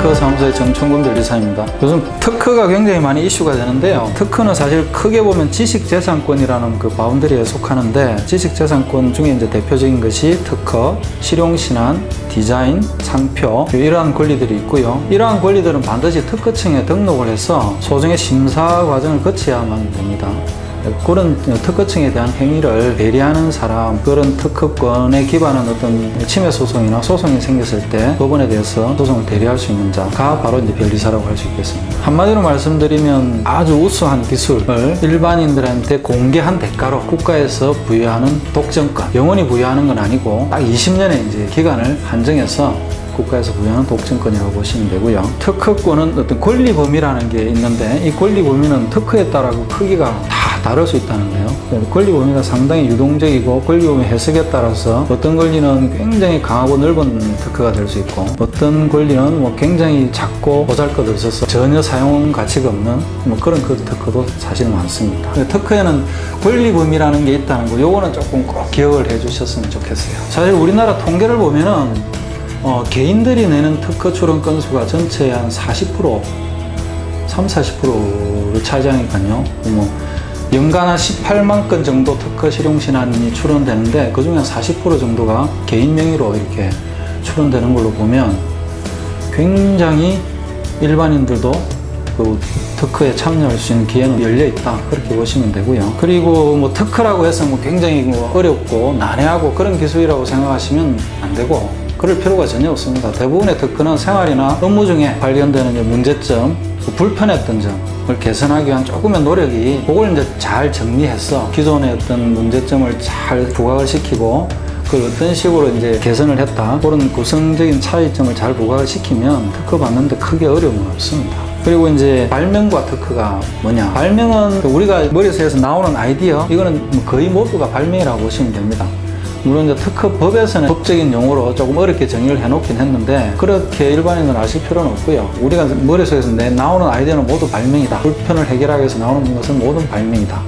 특허 사무소의 정총근 변리사입니다. 요즘 특허가 굉장히 많이 이슈가 되는데요. 특허는 사실 크게 보면 지식재산권이라는 그 바운더리에 속하는데, 지식재산권 중에 이제 대표적인 것이 특허, 실용신안, 디자인, 상표, 이러한 권리들이 있고요. 이러한 권리들은 반드시 특허청에 등록을 해서 소정의 심사 과정을 거쳐야만 됩니다. 그런 특허청에 대한 행위를 배려하는 사람, 그런 특허권에 기반한 어떤 침해 소송이나 소송이 생겼을 때 법원에 대해서 소송을 대리할 수 있는 자가 바로 이제 변리사라고 할 수 있겠습니다. 한마디로 말씀드리면 아주 우수한 기술을 일반인들한테 공개한 대가로 국가에서 부여하는 독점권, 영원히 부여하는 건 아니고 딱 20년의 이제 기간을 한정해서 국가에서 부여하는 독점권이라고 보시면 되고요. 특허권은 어떤 권리 범위라는 게 있는데, 이 권리 범위는 특허에 따라 그 크기가 다 다를 수 있다는데요. 권리 범위가 상당히 유동적이고, 권리 범위 해석에 따라서 어떤 권리는 굉장히 강하고 넓은 특허가 될 수 있고, 어떤 권리는 뭐 굉장히 작고 보잘것없어서 전혀 사용 가치가 없는 그런 그 특허도 사실 많습니다. 특허에는 권리 범위라는 게 있다는 거, 요거는 조금 꼭 기억을 해 주셨으면 좋겠어요. 사실 우리나라 통계를 보면은 개인들이 내는 특허 출원 건수가 전체의 한 40%, 30-40%를 차지하니까요. 연간 한 18만 건 정도 특허 실용신안이 출원되는데, 그 중에 한 40% 정도가 개인 명의로 이렇게 출원되는 걸로 보면 굉장히 일반인들도 그 특허에 참여할 수 있는 기회는 열려 있다, 그렇게 보시면 되고요. 그리고 특허라고 해서 굉장히 어렵고 난해하고 그런 기술이라고 생각하시면 안 되고, 그럴 필요가 전혀 없습니다. 대부분의 특허는 생활이나 업무 중에 발견되는 문제점, 불편했던 점을 개선하기 위한 조금의 노력이, 그걸 이제 잘 정리해서 기존의 어떤 문제점을 잘 부각을 시키고, 그걸 어떤 식으로 이제 개선을 했다, 그런 구성적인 차이점을 잘 부각을 시키면 특허 받는데 크게 어려움은 없습니다. 그리고 이제 발명과 특허가 뭐냐? 발명은 우리가 머릿속에서 나오는 아이디어, 이거는 거의 모두가 발명이라고 보시면 됩니다. 물론 이제 특허법에서는 법적인 용어로 조금 어렵게 정의를 해놓긴 했는데, 그렇게 일반인은 아실 필요는 없고요. 우리가 머릿속에서 나오는 아이디어는 모두 발명이다. 불편을 해결하기 위해서 나오는 것은 모든 발명이다.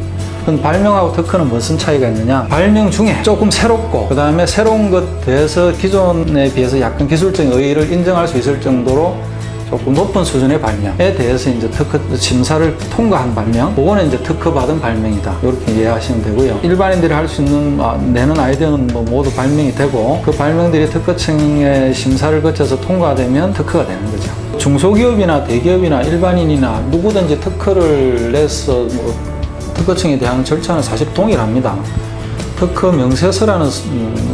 그럼 발명하고 특허는 무슨 차이가 있느냐? 발명 중에 조금 새롭고, 그 다음에 새로운 것 대해서 기존에 비해서 약간 기술적인 의의를 인정할 수 있을 정도로 조금 높은 수준의 발명에 대해서 이제 특허 심사를 통과한 발명, 그거는 이제 특허받은 발명이다, 이렇게 이해하시면 되고요. 일반인들이 할 수 있는 내는 아이디어는 모두 발명이 되고, 그 발명들이 특허청의 심사를 거쳐서 통과되면 특허가 되는 거죠. 중소기업이나 대기업이나 일반인이나 누구든지 특허를 내서 특허청에 대한 절차는 사실 동일합니다. 특허 명세서라는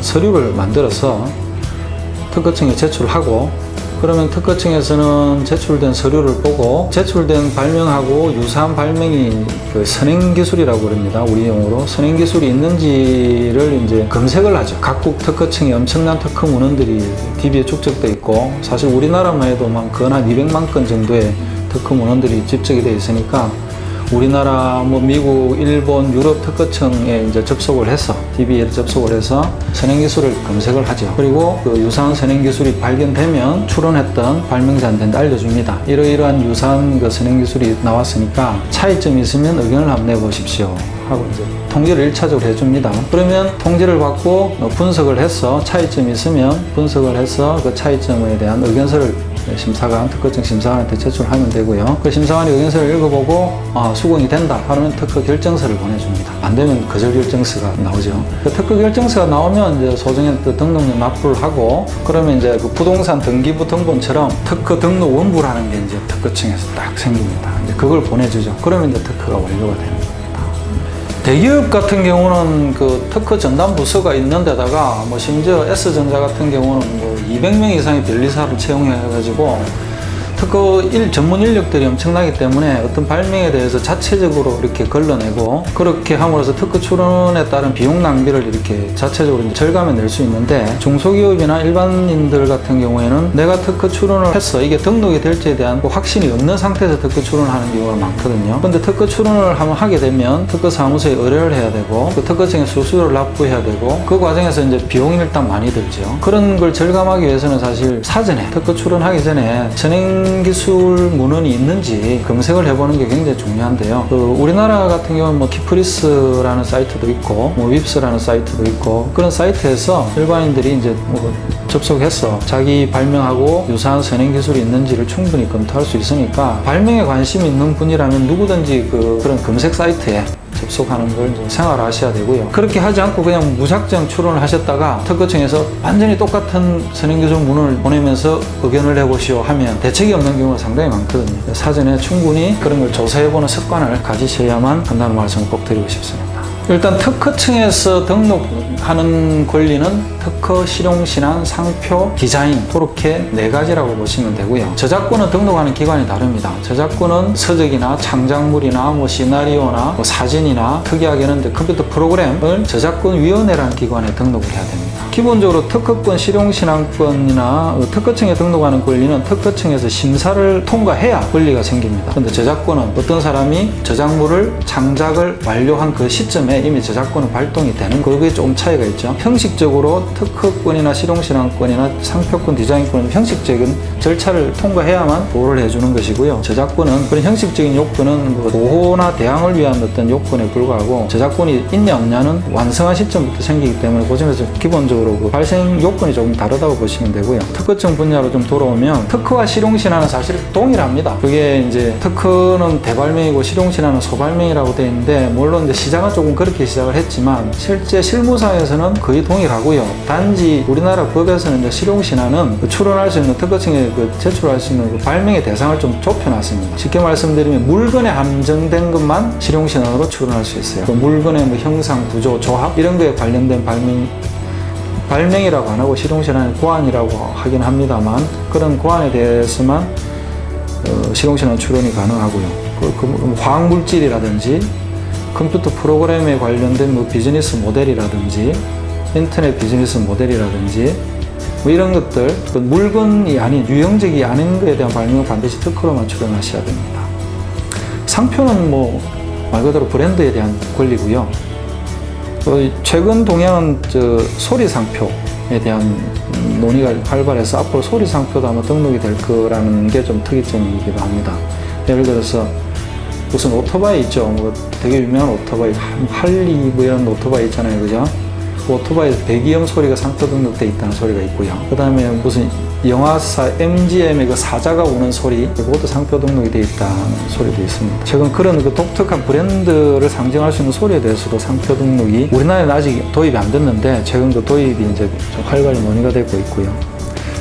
서류를 만들어서 특허청에 제출하고, 그러면 특허청에서는 제출된 서류를 보고, 제출된 발명하고 유사한 발명이 그 선행기술이라고 그럽니다. 우리 용어로. 선행기술이 있는지를 이제 검색을 하죠. 각국 특허청에 엄청난 특허 문헌들이 DB에 축적되어 있고, 사실 우리나라만 해도 한 200만 건 정도의 특허 문헌들이 집적이 되어 있으니까, 우리나라, 미국, 일본, 유럽 특허청에 이제 접속을 해서, DB에 접속을 해서 선행기술을 검색을 하죠. 그리고 그 유사한 선행기술이 발견되면 출원했던 발명자한테 알려줍니다. 이러이러한 유사한 그 선행기술이 나왔으니까 차이점이 있으면 의견을 한번 내보십시오 하고 이제 통지를 1차적으로 해줍니다. 그러면 통지를 받고 분석을 해서 차이점이 있으면 분석을 해서 그 차이점에 대한 의견서를 심사관, 특허청 심사관한테 제출하면 되고요. 그 심사관이 의견서를 읽어보고 수긍이 된다 하면 특허 결정서를 보내줍니다. 안 되면 거절 결정서가 나오죠. 그 특허 결정서가 나오면 이제 소정의 등록료 납부를 하고, 그러면 이제 그 부동산 등기부 등본처럼 특허 등록 원부라는 게 이제 특허청에서 딱 생깁니다. 이제 그걸 보내주죠. 그러면 이제 특허가 완료가 되는 겁니다. 대기업 같은 경우는 그 특허 전담 부서가 있는 데다가 심지어 S전자 같은 경우는 200명 이상의 변리사를 채용해가지고 특허 전문 인력들이 엄청나기 때문에 어떤 발명에 대해서 자체적으로 이렇게 걸러내고, 그렇게 함으로써 특허 출원에 따른 비용 낭비를 이렇게 자체적으로 절감해 낼 수 있는데, 중소기업이나 일반인들 같은 경우에는 내가 특허 출원을 해서 이게 등록이 될지에 대한 확신이 없는 상태에서 특허 출원을 하는 경우가 많거든요. 근데 특허 출원을 하게 되면 특허 사무소에 의뢰를 해야 되고, 그 특허청에 수수료를 납부해야 되고, 그 과정에서 이제 비용이 일단 많이 들죠. 그런 걸 절감하기 위해서는 사실 사전에 특허 출원하기 전에 선행 어떤 기술 문헌이 있는지 검색을 해보는 게 굉장히 중요한데요. 우리나라 같은 경우는 뭐 키프리스라는 사이트도 있고 뭐 윕스라는 사이트도 있고 그런 사이트에서 일반인들이 이제 뭐 접속해서 자기 발명하고 유사한 선행 기술이 있는지를 충분히 검토할 수 있으니까 발명에 관심이 있는 분이라면 누구든지 그런 검색 사이트에 접속하는 걸 생활하셔야 되고요. 그렇게 하지 않고 그냥 무작정 추론을 하셨다가 특허청에서 완전히 똑같은 선행기술 문헌을 보내면서 의견을 내보시오 하면 대책이 없는 경우가 상당히 많거든요. 사전에 충분히 그런 걸 조사해보는 습관을 가지셔야만 한다는 말씀을 꼭 드리고 싶습니다. 일단 특허청에서 등록하는 권리는 특허, 실용신안, 상표, 디자인 그렇게 4가지라고 보시면 되고요. 저작권은 등록하는 기관이 다릅니다. 저작권은 서적이나 창작물이나 뭐 시나리오나 뭐 사진이나 특이하게는 이제 컴퓨터 프로그램을 저작권위원회라는 기관에 등록을 해야 됩니다. 기본적으로 특허권, 실용신안권이나 특허청에 등록하는 권리는 특허청에서 심사를 통과해야 권리가 생깁니다. 그런데 저작권은 어떤 사람이 저작물을 창작을 완료한 그 시점에 이미 저작권은 발동이 되는 그게 조금 차이가 있죠. 형식적으로 특허권이나 실용신안권이나 상표권, 디자인권은 형식적인 절차를 통과해야만 보호를 해주는 것이고요. 저작권은 그런 형식적인 요건은 뭐 보호나 대항을 위한 어떤 요건에 불과하고 저작권이 있냐 없냐는 완성한 시점부터 생기기 때문에 그 점에서 기본적으로 그 발생 요건이 조금 다르다고 보시면 되고요. 특허청 분야로 좀 돌아오면 특허와 실용신안은 사실 동일합니다. 그게 이제 특허는 대발명이고 실용신안은 소발명이라고 되어 있는데 물론 이제 시작은 조금 그렇게 시작을 했지만 실제 실무상에서는 거의 동일하고요. 단지 우리나라 법에서는 이제 실용신안은 출원할 수 있는 특허청에 제출할 수 있는 발명의 대상을 좀 좁혀놨습니다. 쉽게 말씀드리면 물건에 함정된 것만 실용신안으로 출원할 수 있어요. 그 물건의 뭐 형상, 구조, 조합 이런 거에 관련된 발명이라고 안 하고 실용신안의 고안이라고 하긴 합니다만 그런 고안에 대해서만 실용신안 출원이 가능하고요. 화학물질이라든지 컴퓨터 프로그램에 관련된 뭐 비즈니스 모델이라든지 인터넷 비즈니스 모델이라든지 뭐 이런 것들 그 물건이 아닌 유형적이 아닌 것에 대한 발명은 반드시 특허로만 출원하셔야 됩니다. 상표는 뭐 말 그대로 브랜드에 대한 권리고요. 최근 동향은 소리 상표에 대한 논의가 활발해서 앞으로 소리 상표도 아마 등록이 될 거라는 게 좀 특이점이기도 합니다. 예를 들어서 무슨 오토바이 있죠. 뭐 되게 유명한 오토바이, 할리 뭐 이런 오토바이 있잖아요. 그죠? 그 오토바이에서 배기음 소리가 상표 등록되어 있다는 소리가 있고요. 그 다음에 무슨 영화사 MGM의 그 사자가 우는 소리, 그것도 상표 등록이 되어 있다는 소리도 있습니다. 최근 그런 그 독특한 브랜드를 상징할 수 있는 소리에 대해서도 상표 등록이 우리나라에는 아직 도입이 안 됐는데 최근 그 도입이 이제 좀 활발히 논의가 되고 있고요.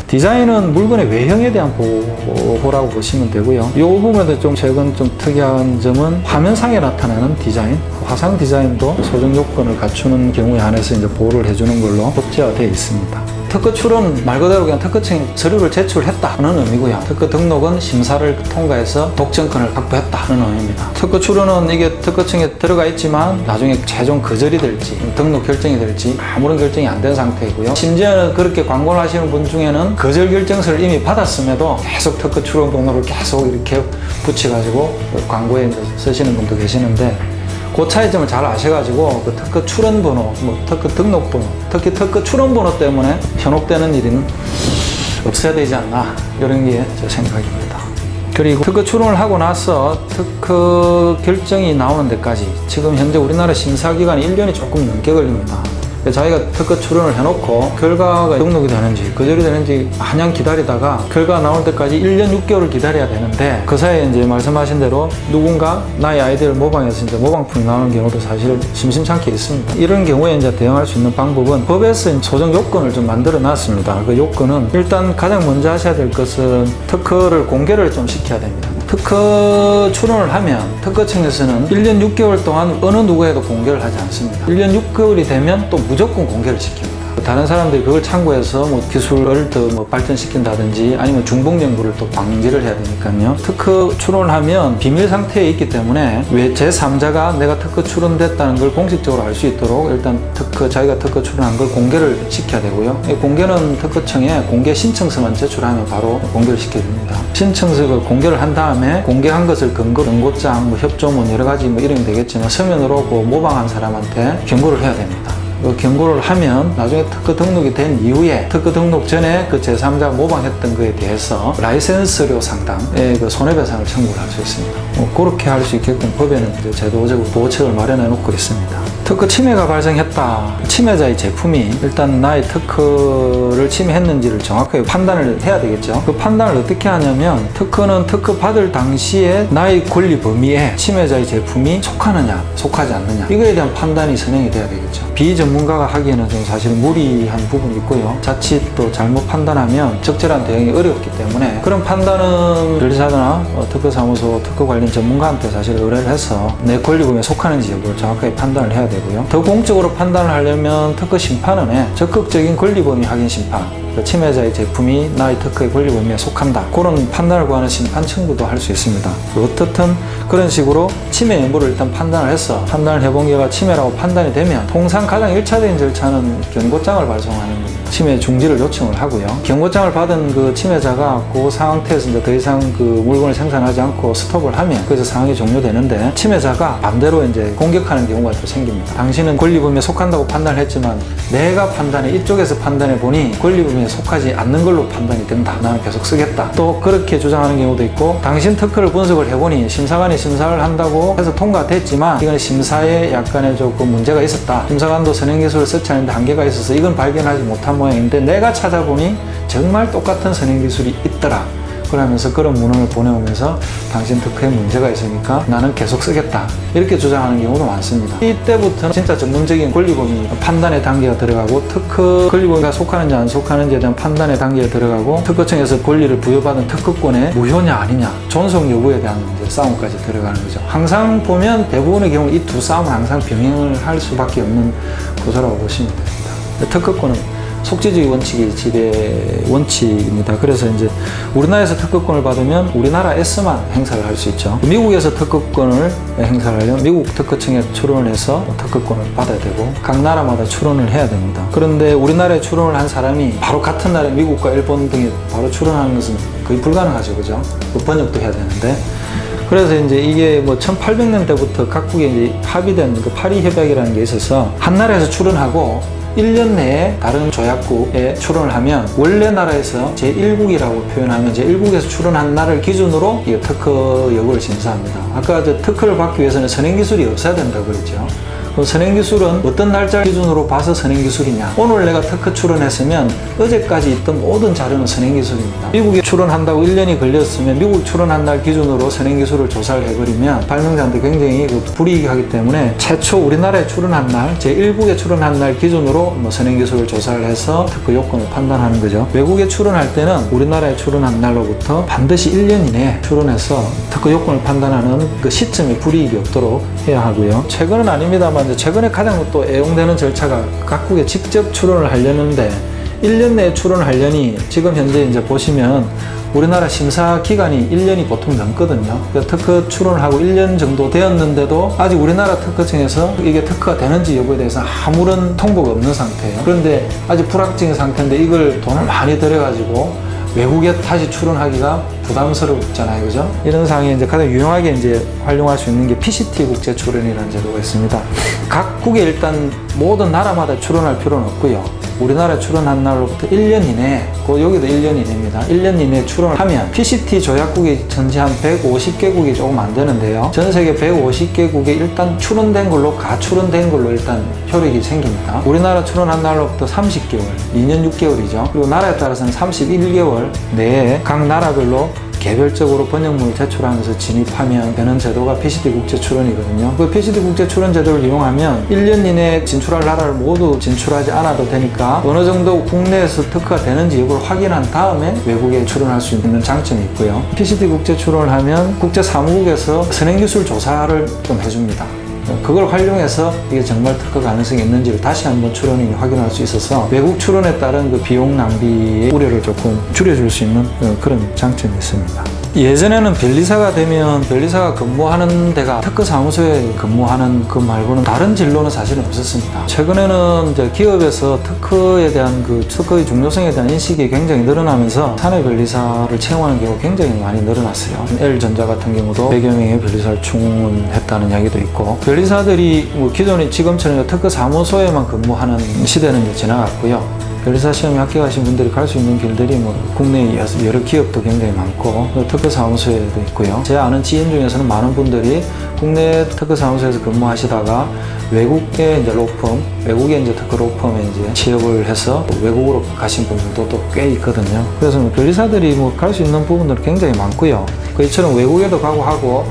디자인은 물건의 외형에 대한 보호라고 보시면 되고요. 이 부분에도 좀 최근 좀 특이한 점은 화면상에 나타나는 디자인, 화상 디자인도 소정 요건을 갖추는 경우에 한해서 이제 보호를 해주는 걸로 법제화되어 있습니다. 특허 출원 말 그대로 그냥 특허청에 서류를 제출했다는 의미고요. 특허 등록은 심사를 통과해서 독점권을 확보했다는 의미입니다. 특허 출원은 이게 특허청에 들어가 있지만 나중에 최종 거절이 될지 등록 결정이 될지 아무런 결정이 안 된 상태이고요. 심지어는 그렇게 광고를 하시는 분 중에는 거절 결정서를 이미 받았음에도 계속 특허 출원 번호를 계속 이렇게 붙여가지고 광고에 쓰시는 분도 계시는데 그 차이점을 잘 아셔가지고 그 특허 출원 번호, 뭐 특허 등록 번호, 특히 특허 출원 번호 때문에 현혹되는 일은 없어야 되지 않나 이런 게 제 생각입니다. 그리고 특허 출원을 하고 나서 특허 결정이 나오는 데까지 지금 현재 우리나라 심사기간이 1년이 조금 넘게 걸립니다. 자기가 특허 출원을 해놓고 결과가 등록이 되는지 거절이 되는지 마냥 기다리다가 결과 나올 때까지 1년 6개월을 기다려야 되는데 그 사이에 이제 말씀하신 대로 누군가 나의 아이디어를 모방해서 이제 모방품이 나오는 경우도 사실 심심찮게 있습니다. 이런 경우에 이제 대응할 수 있는 방법은 법에서 소정 요건을 좀 만들어 놨습니다. 그 요건은 일단 가장 먼저 하셔야 될 것은 특허를 공개를 좀 시켜야 됩니다. 특허 출원을 하면 특허청에서는 1년 6개월 동안 어느 누구에도 공개를 하지 않습니다. 1년 6개월이 되면 또 무조건 공개를 시킵니다. 다른 사람들이 그걸 참고해서 뭐 기술을 더 뭐 발전시킨다든지 아니면 중복 정보를 또 방지를 해야 되니까요. 특허 출원을 하면 비밀 상태에 있기 때문에 왜 제3자가 내가 특허 출원됐다는 걸 공식적으로 알 수 있도록 일단 자기가 특허 출원한 걸 공개를 시켜야 되고요. 이 공개는 특허청에 공개 신청서만 제출하면 바로 공개를 시켜줍니다. 신청서를 공개를 한 다음에 공개한 것을 연고장, 뭐 협조문 여러 가지 뭐 이름이 되겠지만 서면으로 그 모방한 사람한테 경고를 해야 됩니다. 경고를 하면 나중에 특허 등록이 된 이후에 특허 등록 전에 그 제3자가 모방했던 거에 대해서 라이센스료 상당의 그 손해배상을 청구를 할 수 있습니다. 그렇게 할 수 있게끔 법에는 이제 제도적으로 보호책을 마련해 놓고 있습니다. 특허 침해가 발생했다. 침해자의 제품이 일단 나의 특허를 침해했는지를 정확하게 판단을 해야 되겠죠. 그 판단을 어떻게 하냐면 특허는 특허 받을 당시에 나의 권리 범위에 침해자의 제품이 속하느냐 속하지 않느냐 이거에 대한 판단이 선행이 돼야 되겠죠. 비전문가가 하기에는 좀 사실 무리한 부분이 있고요. 자칫 또 잘못 판단하면 적절한 대응이 어렵기 때문에 그런 판단은 변리사나 특허사무소 특허 관련 전문가한테 사실 의뢰를 해서 내 권리 범위에 속하는지 여부를 정확하게 판단을 해야 되고요. 더 공적으로 판단을 하려면 특허 심판원에 적극적인 권리 범위 확인 심판, 침해자의 제품이 나의 특허의 권리 범위에 속한다. 그런 판단을 구하는 심판 청구도 할 수 있습니다. 어떻든 그런 식으로 침해 여부를 일단 판단을 해서 판단을 해본 결과 침해라고 판단이 되면 통상 가장 1차적인 절차는 경고장을 발송하는 겁니다. 침해 중지를 요청을 하고요. 경고장을 받은 그 침해자가 그 상태에서 이제 더 이상 그 물건을 생산하지 않고 스톱을 하면 그래서 상황이 종료되는데 침해자가 반대로 이제 공격하는 경우가 또 생깁니다. 당신은 권리 범위에 속한다고 판단을 했지만 내가 판단해 이쪽에서 판단해 보니 권리 범위에 속하지 않는 걸로 판단이 된다. 나는 계속 쓰겠다. 또 그렇게 주장하는 경우도 있고 당신 특허를 분석을 해보니 심사관이 심사를 한다고 해서 통과됐지만 이건 심사에 약간의 조금 문제가 있었다. 심사관도 선행기술을 서치 않는데 한계가 있어서 이건 발견하지 못한 모양인데 내가 찾아보니 정말 똑같은 선행기술이 있더라. 그러면서 그런 문헌을 보내오면서 당신 특허에 문제가 있으니까 나는 계속 쓰겠다 이렇게 주장하는 경우도 많습니다. 이때부터는 진짜 전문적인 권리범위 판단의 단계가 들어가고 특허 권리범위가 속하는지 안 속하는지에 대한 판단의 단계가 들어가고 특허청에서 권리를 부여받은 특허권의 무효냐 아니냐 존속 여부에 대한 이제 싸움까지 들어가는 거죠. 항상 보면 대부분의 경우 이 두 싸움은 항상 병행을 할 수밖에 없는 구조라고 보시면 됩니다. 특허권은 속지주의 원칙이 지배 원칙입니다. 그래서 이제 우리나라에서 특허권을 받으면 우리나라에서만 행사를 할 수 있죠. 미국에서 특허권을 행사를 하려면 미국 특허청에 출원을 해서 특허권을 받아야 되고 각 나라마다 출원을 해야 됩니다. 그런데 우리나라에 출원을 한 사람이 바로 같은 날에 미국과 일본 등에 바로 출원하는 것은 거의 불가능하죠. 그죠? 번역도 해야 되는데 그래서 이제 이게 뭐 1800년대부터 각국에 이제 합의된 그 파리 협약이라는 게 있어서 한 나라에서 출원하고 1년 내에 다른 조약국에 출원을 하면 원래 나라에서 제1국이라고 표현하면 제1국에서 출원한 날을 기준으로 이 특허 여부를 심사합니다. 아까 특허를 받기 위해서는 선행기술이 없어야 된다고 그랬죠. 선행기술은 어떤 날짜 기준으로 봐서 선행기술이냐. 오늘 내가 특허 출원했으면 어제까지 있던 모든 자료는 선행기술입니다. 미국에 출원한다고 1년이 걸렸으면 미국 출원한 날 기준으로 선행기술을 조사를 해버리면 발명자한테 굉장히 불이익하기 때문에 최초 우리나라에 출원한 날 제1국에 출원한 날 기준으로 선행기술을 조사를 해서 특허 요건을 판단하는 거죠. 외국에 출원할 때는 우리나라에 출원한 날로부터 반드시 1년 이내에 출원해서 특허 요건을 판단하는 그 시점에 불이익이 없도록 해야 하고요. 최근은 아닙니다만 최근에 가장 또 애용되는 절차가 각국에 직접 출원을 하려는데 1년 내에 출원을 하려니 지금 현재 이제 보시면 우리나라 심사 기간이 1년이 보통 넘거든요. 특허 출원을 하고 1년 정도 되었는데도 아직 우리나라 특허청에서 이게 특허가 되는지 여부에 대해서 아무런 통보가 없는 상태예요. 그런데 아직 불확정인 상태인데 이걸 돈을 많이 들여가지고 외국에 다시 출원하기가 부담스럽잖아요. 그죠? 이런 상황에 이제 가장 유용하게 이제 활용할 수 있는 게 PCT 국제 출원이라는 제도가 있습니다. 각국에 일단 모든 나라마다 출원할 필요는 없고요. 우리나라에 출원한 날로부터 1년 이내에, 여기도 1년 이내입니다. 1년 이내에 출원을 하면 PCT 조약국이 전체 한 150개국이 조금 안 되는데요. 전 세계 150개국에 일단 출원된 걸로, 가출원된 걸로 일단 효력이 생깁니다. 우리나라 출원한 날로부터 30개월, 2년 6개월이죠. 그리고 나라에 따라서는 31개월 내에 각 나라별로 개별적으로 번역물을 제출하면서 진입하면 되는 제도가 PCT 국제 출원이거든요. 그 PCT 국제 출원 제도를 이용하면 1년 이내에 진출할 나라를 모두 진출하지 않아도 되니까 어느 정도 국내에서 특허가 되는지 여부를 확인한 다음에 외국에 출원할 수 있는 장점이 있고요. PCT 국제 출원을 하면 국제사무국에서 선행기술 조사를 좀 해줍니다. 그걸 활용해서 이게 정말 특허 가능성이 있는지를 다시 한번 출원인이 확인할 수 있어서 외국 출원에 따른 그 비용 낭비의 우려를 조금 줄여줄 수 있는 그런 장점이 있습니다. 예전에는 변리사가 되면 변리사가 근무하는 데가 특허사무소에 근무하는 그 말고는 다른 진로는 사실은 없었습니다. 최근에는 이제 기업에서 특허에 대한 그 특허의 중요성에 대한 인식이 굉장히 늘어나면서 사내 변리사를 채용하는 경우가 굉장히 많이 늘어났어요. L전자 같은 경우도 100여 명의 변리사를 충원했다는 이야기도 있고, 변리사들이 뭐 기존에 지금처럼 특허사무소에만 근무하는 시대는 이제 지나갔고요. 변리사 시험에 합격하신 분들이 갈 수 있는 길들이 뭐 국내 여러 기업도 굉장히 많고 특허사무소에도 있고요. 제 아는 지인 중에서는 많은 분들이 국내 특허사무소에서 근무하시다가 외국의 이제 로펌, 외국의 이제 특허 로펌에 이제 취업을 해서 외국으로 가신 분들도 또 꽤 있거든요. 그래서 뭐 변리사들이 뭐 갈 수 있는 부분들이 굉장히 많고요. 그처럼 외국에도 가고 하고,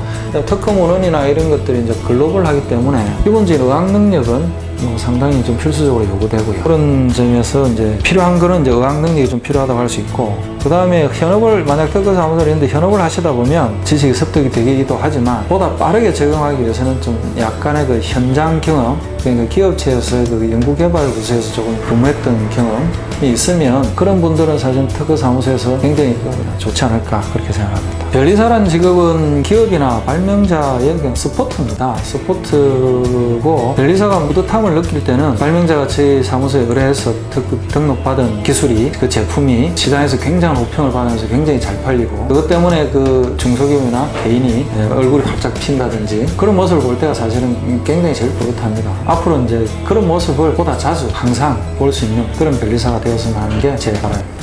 특허 문헌이나 이런 것들이 이제 글로벌하기 때문에 기본적인 의학 능력은 상당히 좀 필수적으로 요구되고요. 그런 점에서 이제 필요한 거는 이제 의학 능력이 좀 필요하다고 할 수 있고, 그 다음에 현업을 만약 특허사무소를 했는데 현업을 하시다 보면 지식이 습득이 되기도 하지만 보다 빠르게 적용하기 위해서는 좀 약간의 그 현장 경험, 그러니까 기업체에서의 그 연구개발 부서에서 조금 근무했던 경험이 있으면 그런 분들은 사실 특허사무소에서 굉장히 좋지 않을까 그렇게 생각합니다. 변리사라는 직업은 기업이나 발명자의 그냥 서포트입니다. 서포트고, 변리사가 뿌듯함을 느낄 때는 발명자가 저희 사무소에 의뢰해서 등록받은 기술이, 그 제품이 시장에서 굉장한 호평을 받으면서 굉장히 잘 팔리고, 그것 때문에 그 중소기업이나 개인이 얼굴이 활짝 핀다든지 그런 모습을 볼 때가 사실은 굉장히 제일 뿌듯합니다. 앞으로 이제 그런 모습을 보다 자주 항상 볼 수 있는 그런 변리사가 되었으면 하는 게 제 바람입니다.